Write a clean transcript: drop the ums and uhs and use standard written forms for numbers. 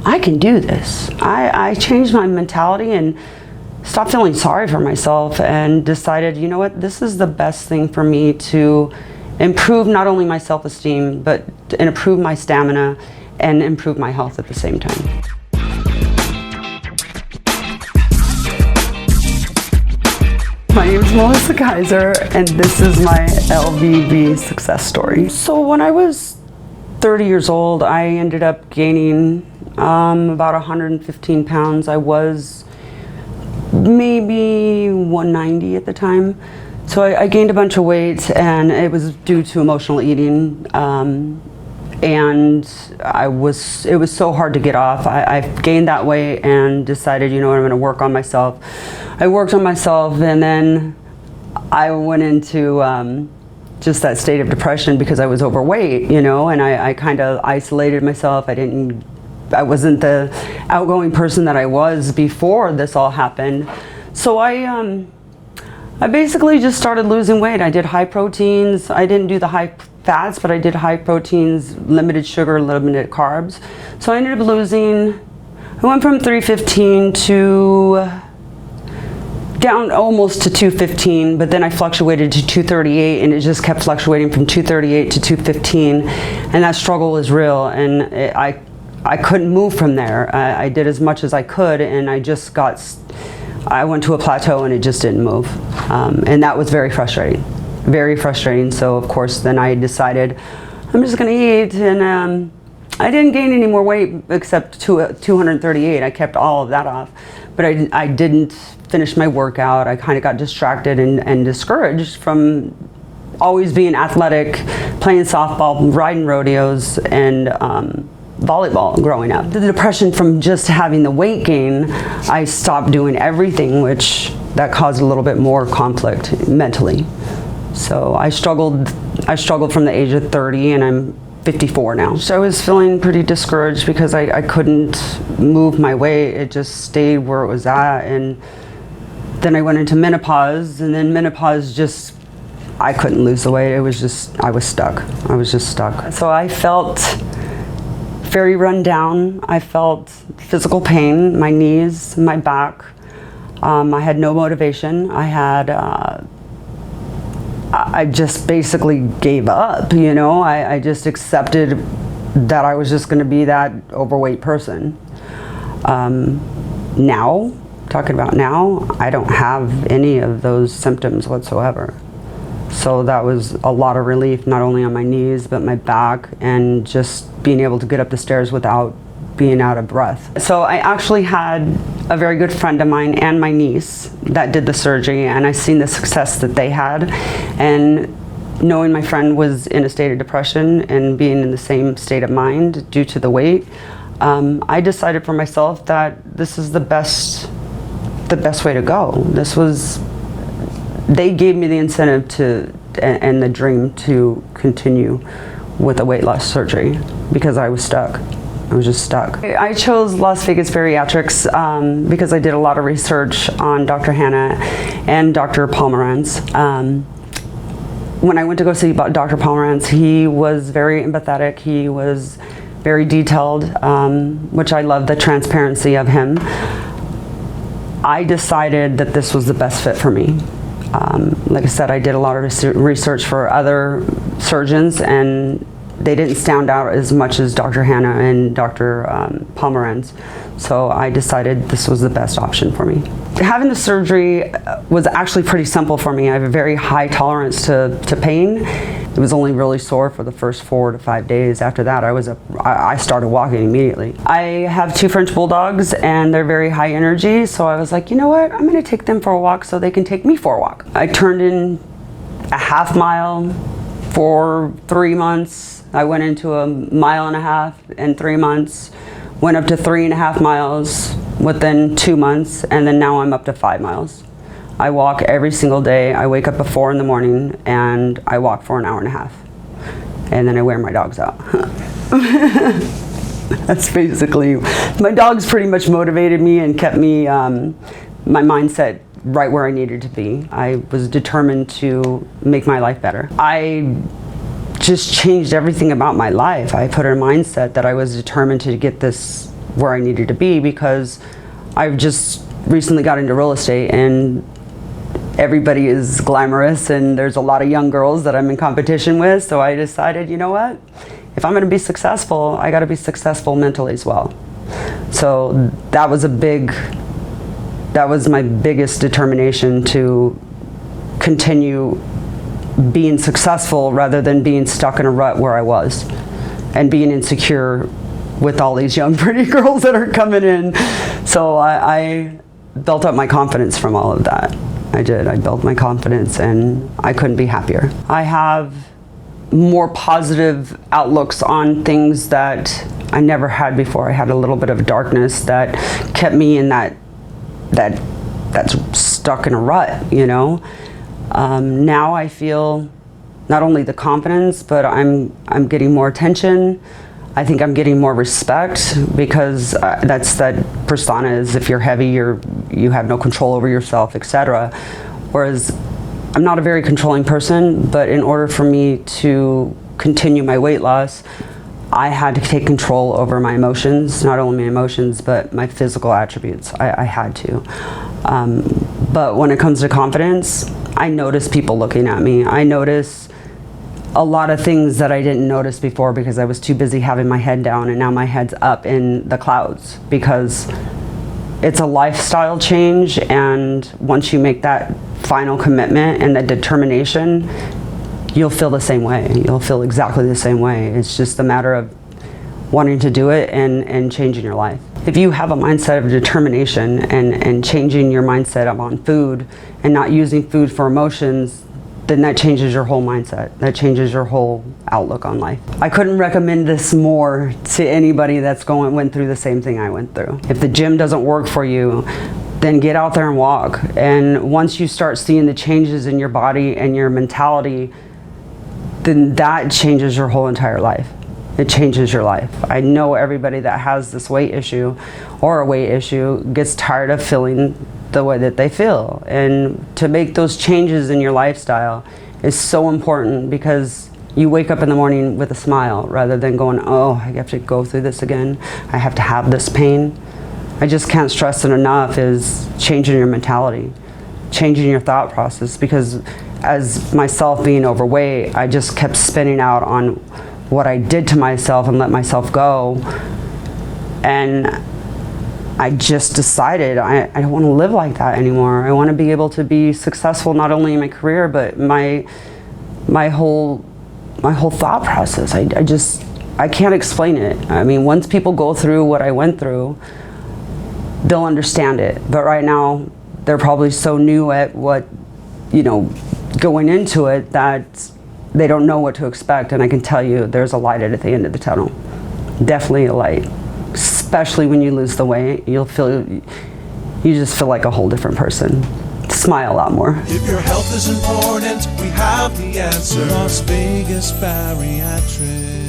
I can do this. I changed my mentality and stopped feeling sorry for myself and decided, you know what, this is the best thing for me to improve not only my self-esteem, but improve my stamina and improve my health at the same time. My name is Melissa Kiser, and this is my LVB success story. So when I was 30 years old, I ended up gaining about 115 pounds. I was maybe 190 at the time. So I gained a bunch of weight, and it was due to emotional eating. And it was so hard to get off. I gained that weight and decided, you know what, I'm gonna work on myself. I worked on myself, and then I went into just that state of depression because I was overweight, you know, and I kind of isolated myself. I wasn't the outgoing person that I was before this all happened. So I basically just started losing weight. I did high proteins. I didn't do the high fats, but I did high proteins, limited sugar, limited carbs. So I ended up losing, I went from 315 to down almost to 215, but then I fluctuated to 238, and it just kept fluctuating from 238 to 215, and that struggle is real, and I couldn't move from there. I did as much as I could, and I went to a plateau and it just didn't move. And that was very frustrating. Very frustrating. So of course then I decided I'm just gonna eat, and I didn't gain any more weight except 238. I kept all of that off, but I didn't finish my workout. I kind of got distracted and discouraged from always being athletic, playing softball, riding rodeos, and volleyball growing up. The depression from just having the weight gain, I stopped doing everything, which that caused a little bit more conflict mentally. So I struggled from the age of 30, and I'm 54 now. So I was feeling pretty discouraged because I couldn't move my weight. It just stayed where it was at, and then I went into menopause, and then menopause just, I couldn't lose the weight. It was just, I was stuck. I was just stuck. So I felt very run down. I felt physical pain, my knees, my back. I had no motivation. I just basically gave up, you know. I just accepted that I was just gonna be that overweight person. Now, talking about now, I don't have any of those symptoms whatsoever. So that was a lot of relief, not only on my knees, but my back, and just being able to get up the stairs without being out of breath. So I actually had a very good friend of mine and my niece that did the surgery, and I seen the success that they had. And knowing my friend was in a state of depression and being in the same state of mind due to the weight, I decided for myself that this is the best way to go. They gave me the incentive and the dream to continue with a weight loss surgery because I was stuck. I was just stuck. I chose Las Vegas Bariatrics because I did a lot of research on Dr. Hannah and Dr. Pomerantz. When I went to go see Dr. Pomerantz, he was very empathetic. He was very detailed, which I love the transparency of him. I decided that this was the best fit for me. Like I said, I did a lot of research for other surgeons, and they didn't stand out as much as Dr. Hannah and Dr. Pomerantz. So I decided this was the best option for me. Having the surgery was actually pretty simple for me. I have a very high tolerance to pain. It was only really sore for the first 4 to 5 days. After that, I started walking immediately. I have 2 French bulldogs, and they're very high energy. So I was like, you know what? I'm gonna take them for a walk so they can take me for a walk. I turned in a half mile for 3 months. I went into 1.5 miles in 3 months, went up to 3.5 miles within 2 months, and then now I'm up to 5 miles. I walk every single day. I wake up at 4 in the morning and I walk for 1.5 hours. And then I wear my dogs out. That's basically, my dogs pretty much motivated me and kept me, my mindset right where I needed to be. I was determined to make my life better. I just changed everything about my life. I put in a mindset that I was determined to get this where I needed to be, because I've just recently got into real estate and everybody is glamorous and there's a lot of young girls that I'm in competition with. So I decided, you know what? If I'm going to be successful, I got to be successful mentally as well. So that was my biggest determination, to continue being successful rather than being stuck in a rut where I was and being insecure with all these young pretty girls that are coming in. So I built up my confidence from all of that. I did. I built my confidence and I couldn't be happier. I have more positive outlooks on things that I never had before. I had a little bit of darkness that kept me in that's stuck in a rut, you know. Now I feel not only the confidence, but I'm getting more attention. I think I'm getting more respect, because that persona is, if you're heavy, you have no control over yourself, etc. Whereas I'm not a very controlling person, but in order for me to continue my weight loss, I had to take control over my emotions, not only my emotions, but my physical attributes. I had to. But when it comes to confidence, I notice people looking at me. I notice a lot of things that I didn't notice before because I was too busy having my head down, and now my head's up in the clouds, because it's a lifestyle change, and once you make that final commitment and that determination, you'll feel the same way. You'll feel exactly the same way. It's just a matter of wanting to do it and changing your life. If you have a mindset of determination and changing your mindset on food and not using food for emotions, then that changes your whole mindset. That changes your whole outlook on life. I couldn't recommend this more to anybody that's went through the same thing I went through. If the gym doesn't work for you, then get out there and walk. And once you start seeing the changes in your body and your mentality, then that changes your whole entire life. It changes your life. I know everybody that has this weight issue or a weight issue gets tired of feeling the way that they feel. And to make those changes in your lifestyle is so important, because you wake up in the morning with a smile rather than going, oh, I have to go through this again. I have to have this pain. I just can't stress it enough, is changing your mentality, changing your thought process, because as myself being overweight, I just kept spinning out on what I did to myself and let myself go. And I just decided I don't want to live like that anymore. I want to be able to be successful not only in my career, but my whole thought process. I can't explain it. I mean, once people go through what I went through, they'll understand it. But right now, they're probably so new at what, going into it, that they don't know what to expect. And I can tell you, there's a light at the end of the tunnel. Definitely a light. Especially when you lose the weight, you just feel like a whole different person. Smile a lot more. If your health is important, we have the answer. Las Vegas Bariatrics.